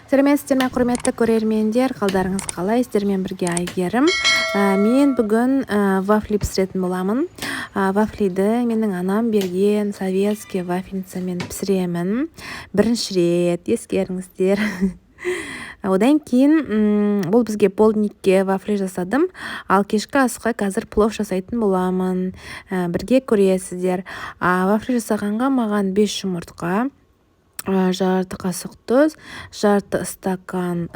Сәлеметсіздер ме, құрметті көрермендер, қалдарыңыз қалай? Сіздермен бірге Айгерім. Мен бүгін вафли пісіретін боламын. Вафлиді менің анам берген советский вафельницамен пісіремін. Бірінші рет, ескеріңіздер. Одан кейін бұл бізге полдникке вафли жасадым, ал кешкі асқа қазір плов жасайтын боламын. Бірге көресіздер. Вафли жасағанға маған 5 жұмыртқа, жарты қасық тұз, жарты стакан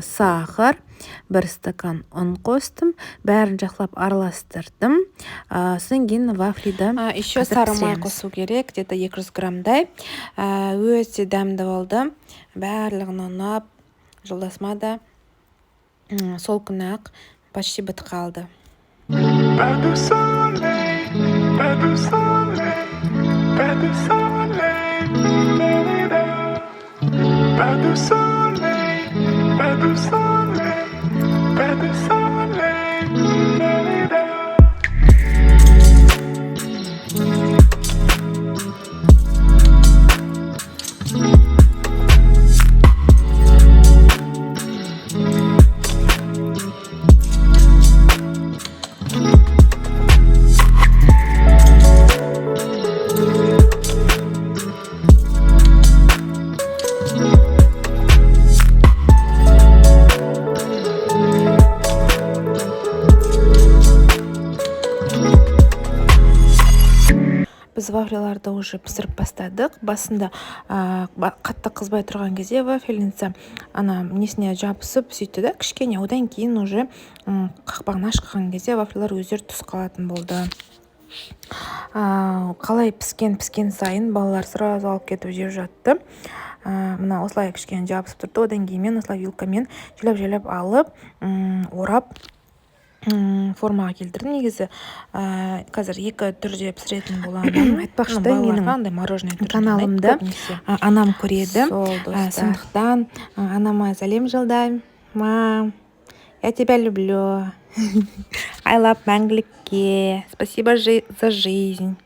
сахар, 1 стакан ұн қостым, бәрін жақлап араластырдым. Содан кейін вафлиді еще сары май қосу керек, где-то 200 граммдай. Өте дәмді болды, барлығын ұнап, жолдасыма да сол күні ақ почти бітіп қалды. Pas de soleil, pas de soleil, pas de soleil, pas de soleil, pas de soleil, pas de soleil. Біз вафлиларды уже пісіріп бастадық. Басында қатты қызбай тұрған кезде вафельница несіне жабысып сөйтті да кішкене. Одан кейін уже қақпағын ашқан кезде вафлилар өздері түс қалатын болды. Қалай піскен сайын балалар сразу алып кетіп жеп жатты. Мына осылай кішкене жабысып тұрды. Одан кейін мен осылай вилкамен желеп алып, орап формаға келтірдім. Негізі қазір 2 түрде пісіретін боламын. Айтпақшы, менің каналымды анам көреді. Сондықтан анама сәлем жолдаймын. Мам, я тебя люблю. Айлап мәңгілікке. Спасибо за жизнь.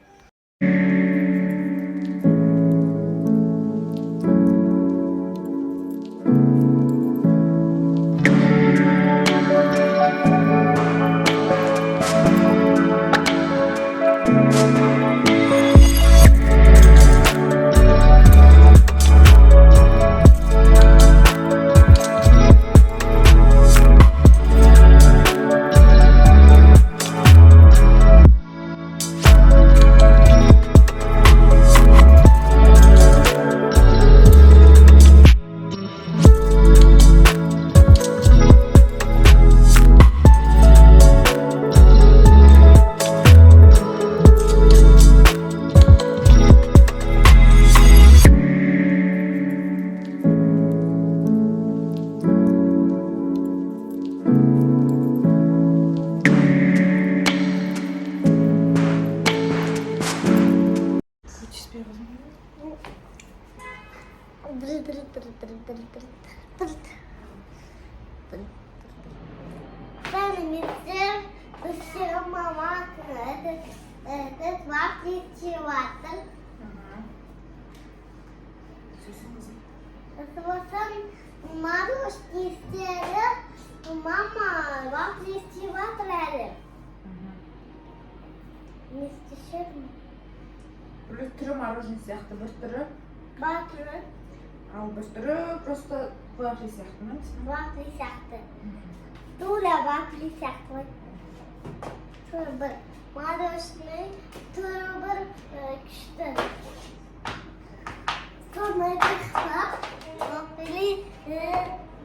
Этот вафли чеватор. Морожки истері, мама вафли чеватор әлі. Не істешер ме? Бір түрі мороженое сияқты, бір түрі. Бар түрі. Ал бір түрі просто вафли сияқты ма? Вафли сияқты. Тура вафли сияқты. Тура бір мороженое, тура бір күшті. Sonra қылап, вафли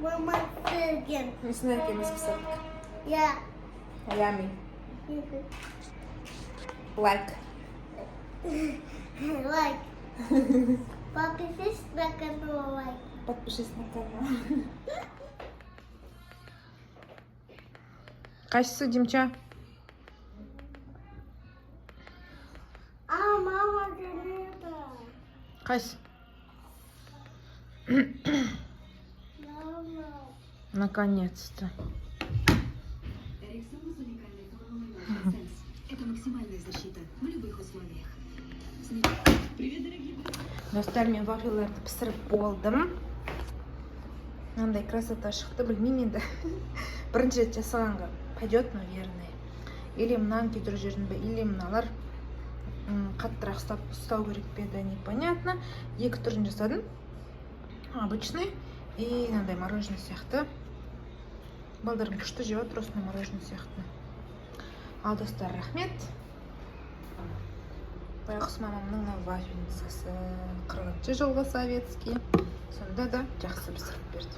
мама сірген. Несіне екеміз пісірдік? Я. Yummy. Like. Like. Подпишись на канал лайк. Подпишись на канал. Қайсысы, Димча? Мама geldi. Қайсы? Мама. Наконец-то. Рексонус уникальной формулы Sense. Это максимальная защита в любых условиях. Привет, дорогие. Достар, мен вафлиларды пісіріп болдым. мынандай красота шықты, білмеймін енді. Бірінші рет жасағанға пойдет, наверное. Или мынаны кетіру жерін бе, или мыналар қаттырақ ұстау керек пе еді, непонятно. Екі түрін жасадым. Обычный и мынандай мороженое сияқты. Балдарым күшті жеп отыр осындай мороженое сияқты. Ал достар, рахмет. Байғұс мамамның вафельницасы 40 жылғы советский. Сонда да жақсы пісіріп берді.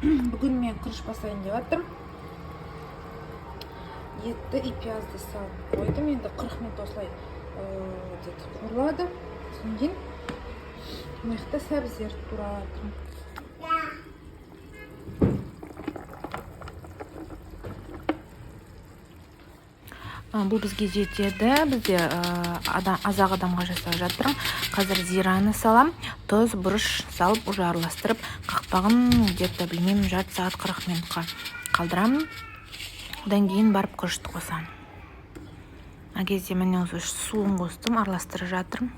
Бүгін мен күріш басайын деп жатырмын. Етті и пиязды салып қойдым. Енді 40 минут осылай қуырылады. Содан кейін мықты сәбіздер тұрады. Бұл бізге жетеді. Бізде азақ адамға жасап жатырмын. Қазір зираны салам, тұз, бұрыш салып, уже араластырып, қақпағын где-то білмеймін жарты сағат 40 минутқа қалдырамын. Одан кейін барып күрішті қосамын. Ана кезде міне осы суын қостым, араластырып жатырмын.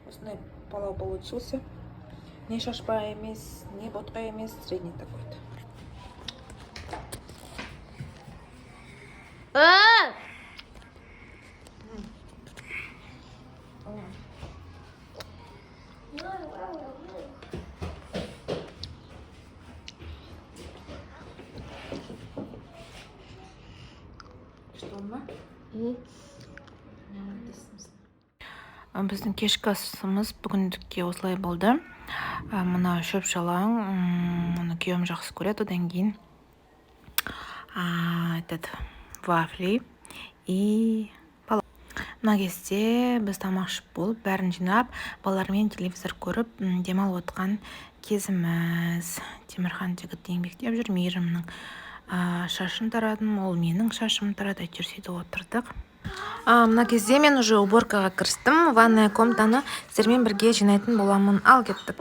Осындай палау получился. Не шашпа емес, не ботқа емес, средний такой-то. Что ма? Біздің кешкі асымыз бүгіндікке осылай болды. Мына шөп шалаң, оны күйеуім жақсы көреді. Одан кейін этот вафли и палау. Мына кезде біз тамақ ішіп болып, бәрін жинап, балалармен телевизор көріп, демалып отқан кезіміз. Темірхан жігіт еңбектеп жүр, Мейірімнің шашын тарадым, ол менің шашым тарады, әйтеуір сөйтіп отырдық. Мына кезде мен уже уборкаға кірістім. Ванная комнатаны сіздермен бірге жинайтын боламын. Ал кеттік.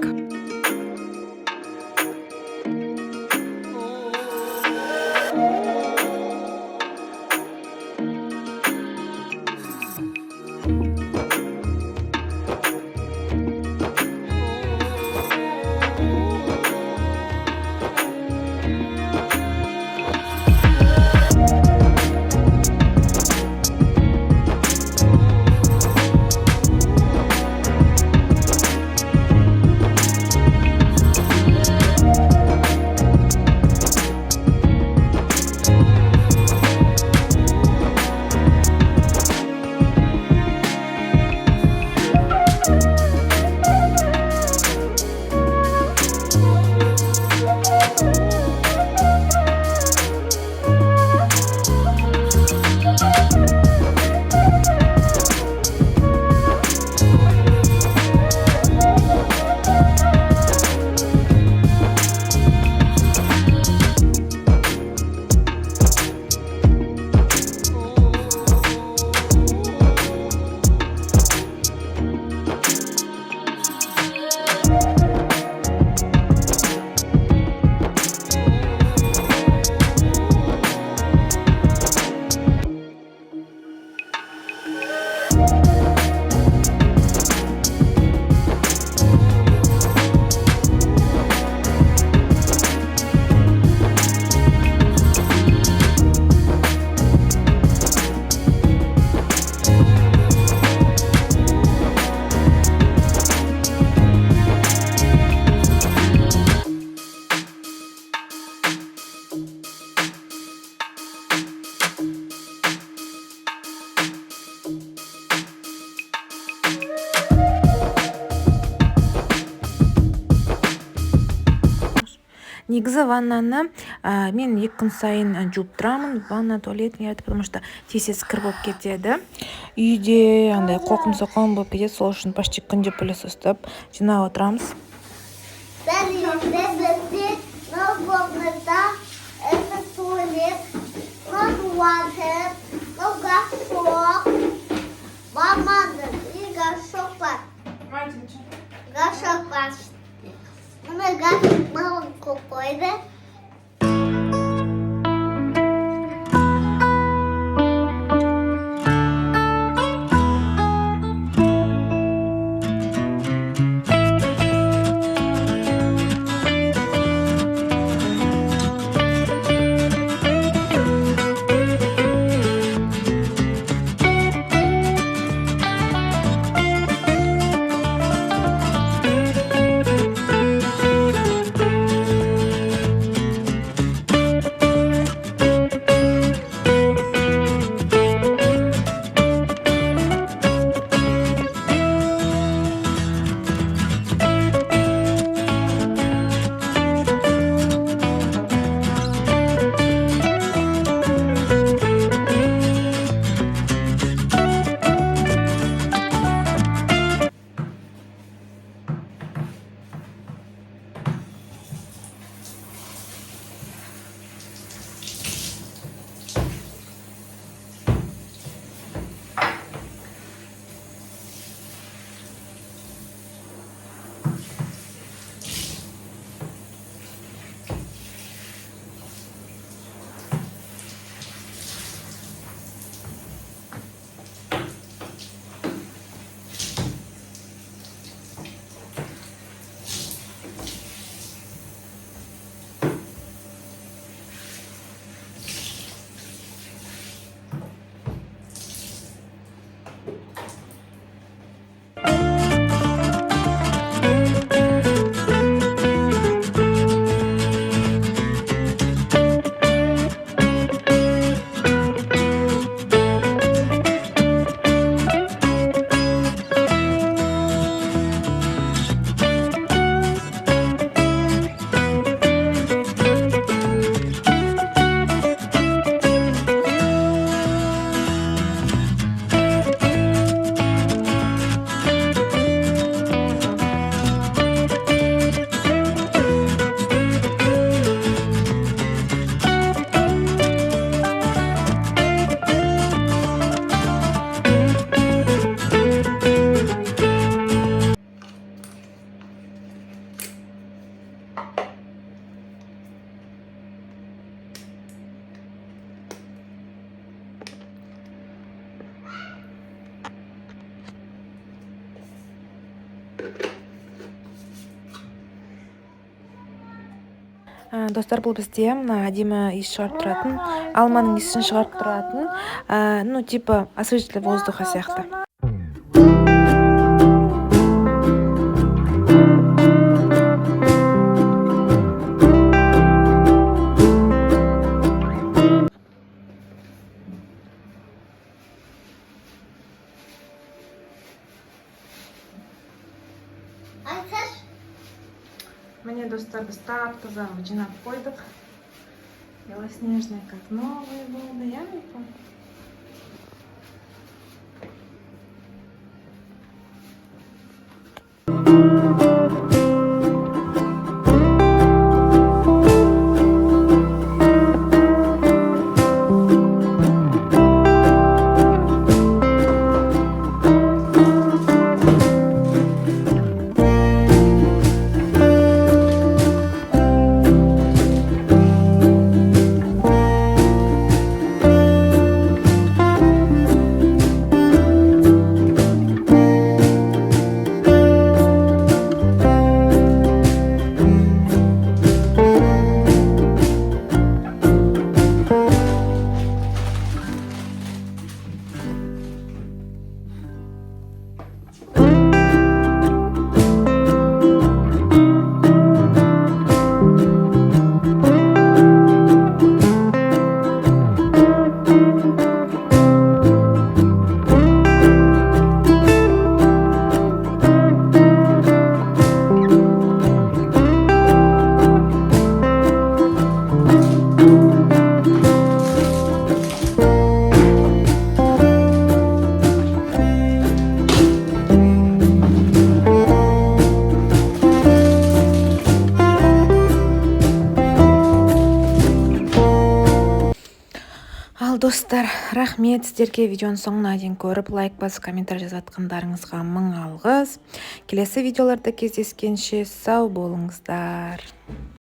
негізі ваннаны мен 2 күн сайын жуып тұрамын. Ванна, туалет, потому что тез кір болып кетеді. Үйде андай қоқым-соқым болып кетеді, сол үшін почти күнде пылесостап жинап отырамыз. Это туалет, water, горшок, мамада и горшок. Горшок пачки. Горшок мама купила. Достар, бұл бізде әдемі иіс шығарып тұратын, алманың иісін шығарып тұратын, ну, типа освежитель воздуха сияқты. Міне, достар, біз таза жинап қойдық. Белоснежный, как новый болды, я не помню. достар, рахмет сіздерге видеоның соңына дейін көріп, лайк басып, комментарий жазатқандарыңызға мың алғыс. Келесі видеоларда кездескенше сау болыңыздар.